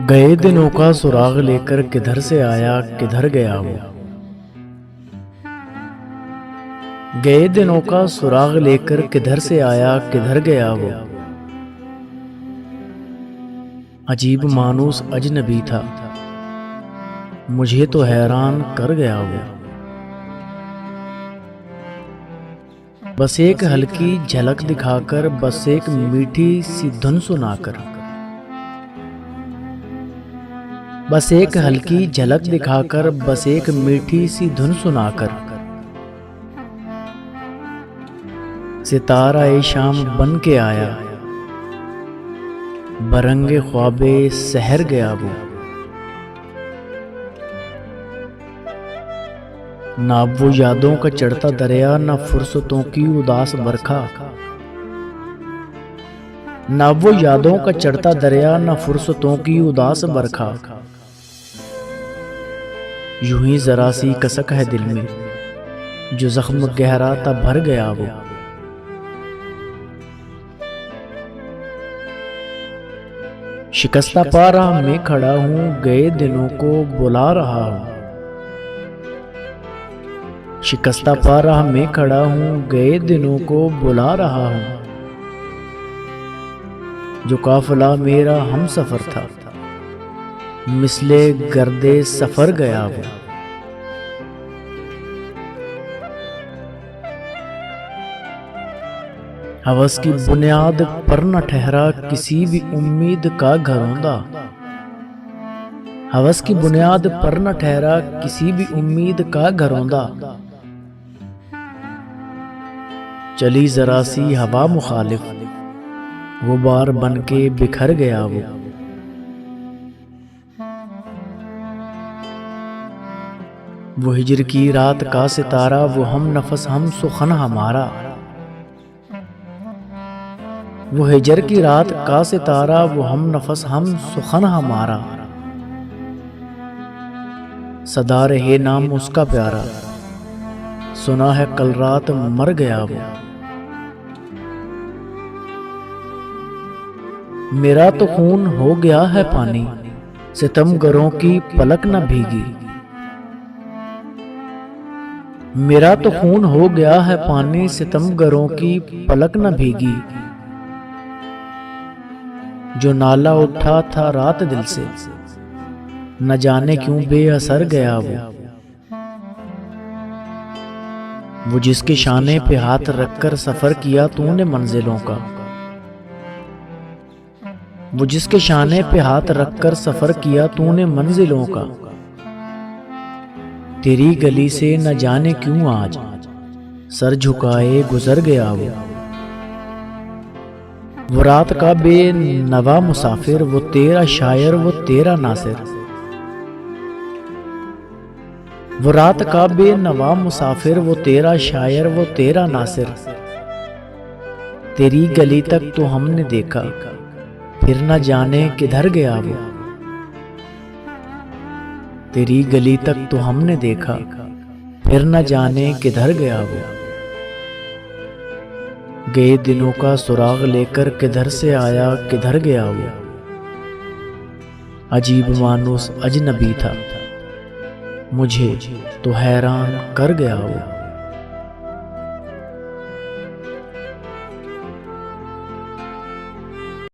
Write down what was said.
गए दिनों का सुराग लेकर किधर से आया किधर गया वो। गए दिनों का सुराग लेकर किधर से आया किधर गया वो। अजीब मानूस अजनबी था, मुझे तो हैरान कर गया वो। बस एक हल्की झलक दिखाकर, बस एक मीठी सी धुन सुनाकर, बस एक हल्की झलक दिखाकर, बस एक मीठी सी धुन सुनाकर, सितारा ए शाम बन के आया, बरंगे ख्वाबे सहर गया वो। ना वो यादों का चढ़ता दरिया, ना फुर्सतों की उदास बरखा, ना वो यादों का चढ़ता दरिया, ना फुर्सतों की उदास बरखा। यूं ही जरा सी कसक है दिल में, जो जख्म गहरा था भर गया वो। शिकस्ता पा राह में खड़ा हूं, गए दिनों को बुला रहा हूं। शिकस्ता पा राह में खड़ा हूं, गए दिनों को बुला रहा हूं। जो काफिला मेरा हम सफर था, मिसले गर्दे सफर गया वो। हवस की बुनियाद पर न ठहरा किसी भी उम्मीद का घरौंदा। हवस की बुनियाद पर न ठहरा किसी भी उम्मीद का घरौंदा। चली जरा सी हवा मुखालिफ, गुबार बन के बिखर गया वो। वो हिजर की रात का सितारा, वो हम नफस हम सुखन हमारा। वो हिजर की रात का सितारा, वो हम नफस हम सुखन हमारा। सदा रहे नाम उसका प्यारा, सुना है कल रात मर गया वो। मेरा तो खून हो गया है पानी, सितमगरों की पलक न भीगी। मेरा तो खून हो गया है पानी, सितमगरों की पलक न भीगी। जो नाला उठा था रात दिल से, न जाने क्यों बेअसर गया वो। वो जिसके शाने पे हाथ रखकर सफर किया तूने मंजिलों का, वो जिसके शाने पे हाथ रखकर सफर किया तूने मंजिलों का। तेरी गली से न जाने क्यों आज सर झुकाए गुजर गया वो। वो रात का बेनवा मुसाफिर, वो तेरा शायर, वो तेरा नासिर। वो रात का बेनवा मुसाफिर, वो तेरा शायर, वो तेरा नासिर। तेरी गली तक तो हमने देखा, फिर न जाने किधर गया वो। तेरी गली तक तो हमने देखा, फिर न जाने किधर गया वो। गए दिनों का सुराग लेकर किधर से आया किधर गया वो। अजीब मानूस अजनबी था, मुझे तो हैरान कर गया वो।